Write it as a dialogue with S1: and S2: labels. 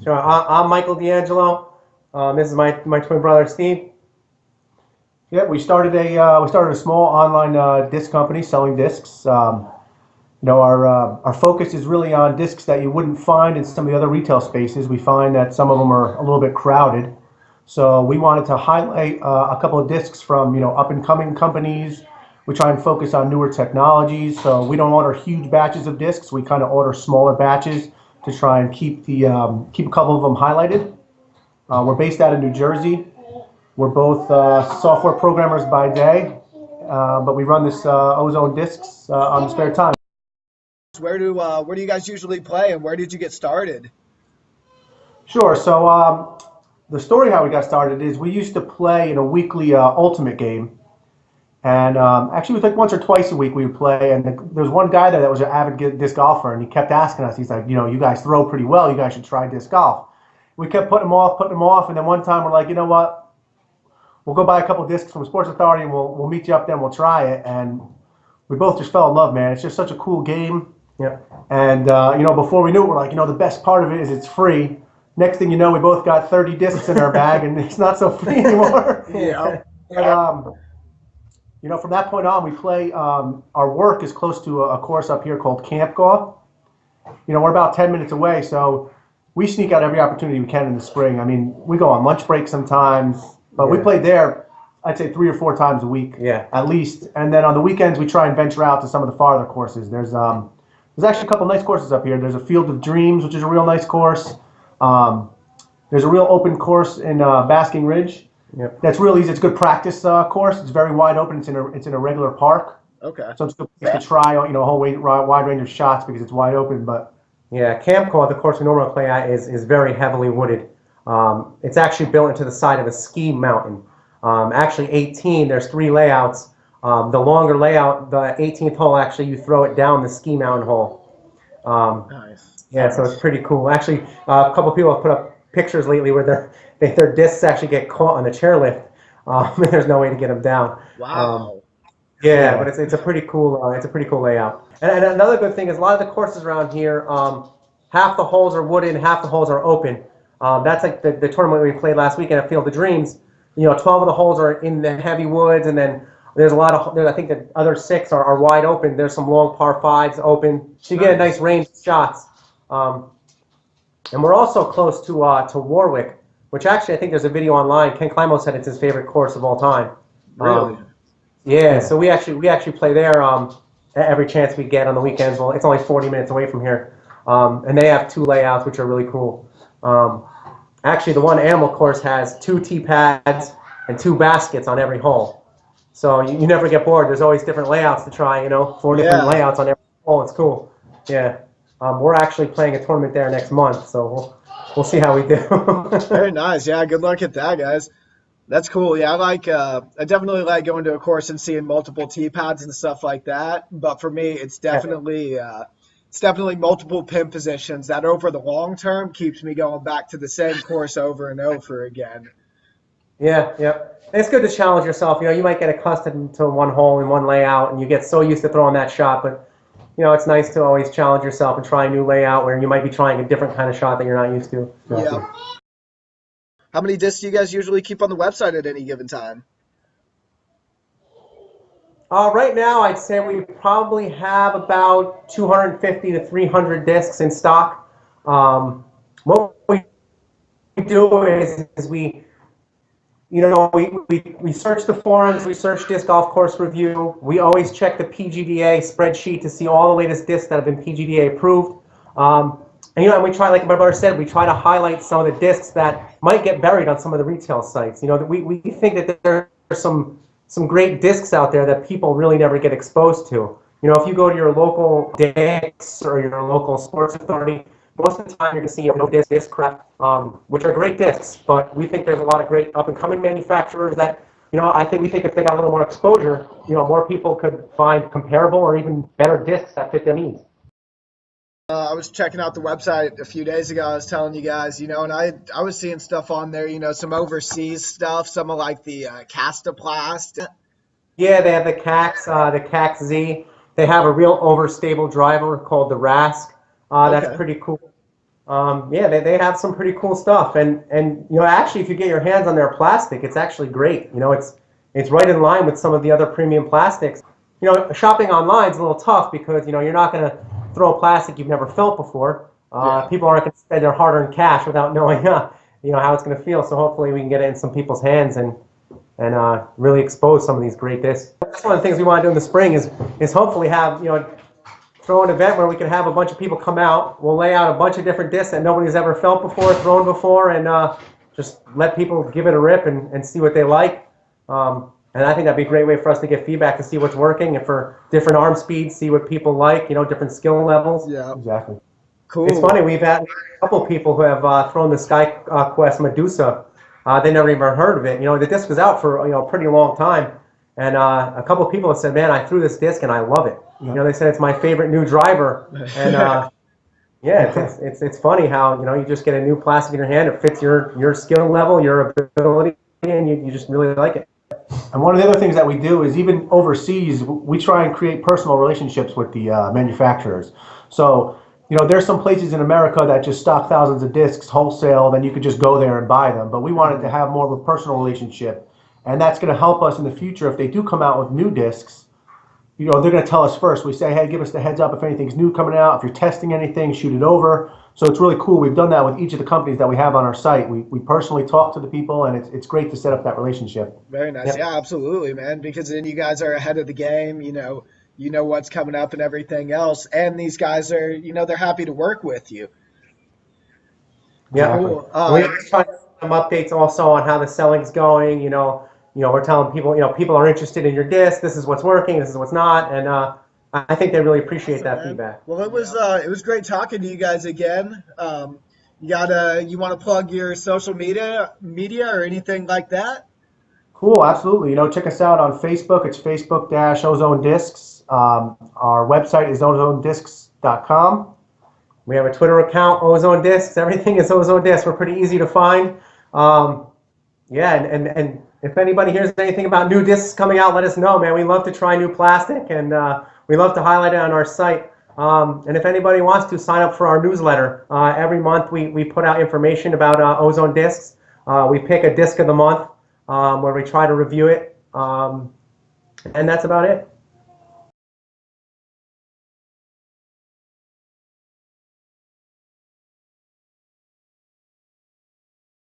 S1: Sure. I'm Michael D'Angelo. This is my twin brother Steve. Yeah, we started a small online disc company selling discs. Our focus is really on discs that you wouldn't find in some of the other retail spaces. We find that some of them are a little bit crowded, so we wanted to highlight a couple of discs from up and coming companies. We try and focus on newer technologies, so we don't order huge batches of discs. We kind of order smaller batches to try and keep a couple of them highlighted. We're based out of New Jersey. We're both software programmers by day, but we run this Ozone Discs on the spare time.
S2: Where do you guys usually play, and where did you get started?
S1: Sure. So the story how we got started is we used to play in a weekly ultimate game, and actually it was like once or twice a week we would play. And there was one guy there that was an avid disc golfer, and he kept asking us. He's like, you guys throw pretty well. You guys should try disc golf. We kept putting him off, and then one time we're like, you know what? We'll go buy a couple of discs from Sports Authority, and we'll meet you up there, and we'll try it. And we both just fell in love, man. It's just such a cool game. Yeah. And before we knew it, we're like, the best part of it is it's free. Next thing you know, we both got 30 discs in our bag, and it's not so free anymore.
S2: Yeah.
S1: But, from that point on, we play. Our work is close to a course up here called Camp Golf. We're about 10 minutes away, so we sneak out every opportunity we can in the spring. I mean, we go on lunch break sometimes, but we play there, I'd say 3 or 4 times a week, at least. And then on the weekends, we try and venture out to some of the farther courses. There's actually a couple nice courses up here. There's a Field of Dreams, which is a real nice course. Um, there's a real open course in Basking Ridge. Yep. That's real easy. It's a good practice course. It's very wide open. It's in a regular park.
S2: Okay.
S1: So it's good to try a whole wide range of shots because it's wide open. But yeah, Camp Court, the course we normally play at, is very heavily wooded. It's actually built into the side of a ski mountain. Actually, 18. There's 3 layouts. The longer layout, the 18th hole, actually, you throw it down the ski mountain hole.
S2: Nice.
S1: Yeah, so it's pretty cool. Actually, a couple of people have put up pictures lately where their discs actually get caught on the chairlift, and there's no way to get them down.
S2: Wow.
S1: Yeah, but it's a pretty cool layout. And another good thing is a lot of the courses around here, half the holes are wooded and half the holes are open. That's like the tournament we played last weekend at Field of Dreams. 12 of the holes are in the heavy woods, and then there's a lot of. I think the other 6 are wide open. There's some long par 5s open, so you get a nice range of shots. And we're also close to Warwick, which actually I think there's a video online. Ken Climo said it's his favorite course of all time.
S2: Really?
S1: Yeah, so we actually play there every chance we get on the weekends. Well, it's only 40 minutes away from here, and they have 2 layouts which are really cool. Actually, the one animal course has 2 tee pads and 2 baskets on every hole, so you never get bored. There's always different layouts to try. 4 different layouts on every hole. It's cool. Yeah, we're actually playing a tournament there next month, so we'll see how we do.
S2: Very nice. Yeah, good luck at that, guys. That's cool. Yeah, I definitely like going to a course and seeing multiple tee pads and stuff like that. But for me, it's definitely multiple pin positions that over the long term keeps me going back to the same course over and over again.
S1: Yeah, yeah. And it's good to challenge yourself. You might get accustomed to one hole and one layout, and you get so used to throwing that shot. But it's nice to always challenge yourself and try a new layout where you might be trying a different kind of shot that you're not used to.
S2: Yeah. How many discs do you guys usually keep on the website at any given time?
S1: Right now, I'd say we probably have about 250 to 300 discs in stock. What we do is we search the forums, we search Disc Golf Course Review. We always check the PGDA spreadsheet to see all the latest discs that have been PGDA approved. And we try, like my brother said, we try to highlight some of the discs that might get buried on some of the retail sites. We think that there are some great discs out there that people really never get exposed to. If you go to your local discs or your local sports authority, most of the time you're going to see disc crap, which are great discs. But we think there's a lot of great up-and-coming manufacturers that, we think if they got a little more exposure, more people could find comparable or even better discs that fit their needs.
S2: I was checking out the website a few days ago. I was telling you guys, and I was seeing stuff on there, some overseas stuff, some of like the Castoplast.
S1: Yeah, they have the CAX Z. They have a real overstable driver called the Rask. That's
S2: Okay.
S1: pretty cool. Yeah, they have some pretty cool stuff, and actually, if you get your hands on their plastic, it's actually great. It's right in line with some of the other premium plastics. Shopping online is a little tough because you're not going to throw plastic you've never felt before.
S2: Yeah.
S1: People aren't going to spend their hard-earned cash without knowing how it's going to feel. So hopefully we can get it in some people's hands and really expose some of these great discs. That's one of the things we want to do in the spring is hopefully have throw an event where we can have a bunch of people come out. We'll lay out a bunch of different discs that nobody's ever felt before, thrown before, and just let people give it a rip and see what they like. And I think that'd be a great way for us to get feedback to see what's working, and for different arm speeds, see what people like, different skill levels.
S2: Yeah.
S1: Exactly.
S2: Cool.
S1: It's funny, we've had a couple people who have thrown the SkyQuest Medusa. They never even heard of it. The disc was out for a pretty long time, and a couple of people have said, "Man, I threw this disc and I love it." They said it's my favorite new driver, and yeah, it's funny how you just get a new plastic in your hand. It fits your skill level, your ability, and you just really like it.
S3: And one of the other things that we do is, even overseas, we try and create personal relationships with the manufacturers. So, there's some places in America that just stock thousands of discs wholesale, then you could just go there and buy them. But we wanted to have more of a personal relationship. And that's going to help us in the future if they do come out with new discs. They're going to tell us first. We say, hey, give us the heads up if anything's new coming out. If you're testing anything, shoot it over. So it's really cool. We've done that with each of the companies that we have on our site. We personally talk to the people, and it's great to set up that relationship.
S2: Very nice.
S1: Yep.
S2: Yeah, absolutely, man. Because then you guys are ahead of the game. You know what's coming up and everything else. And these guys are, they're happy to work with you.
S1: Yeah.
S2: Cool.
S1: We try to give some updates also on how the selling's going. We're telling people, people are interested in your disc. This is what's working. This is what's not, and I think they really appreciate that feedback.
S2: Well, it was great talking to you guys again. You want to plug your social media or anything like that?
S3: Cool, absolutely. Check us out on Facebook. It's Facebook-Ozone Discs. Our website is ozonediscs.com.
S1: We have a Twitter account, Ozone Discs. Everything is Ozone Discs. We're pretty easy to find. Yeah, and if anybody hears anything about new discs coming out, let us know, man. We love to try new plastic, and we love to highlight it on our site. And if anybody wants to sign up for our newsletter, every month we put out information about Ozone Discs. We pick a disc of the month where we try to review it, and that's about it.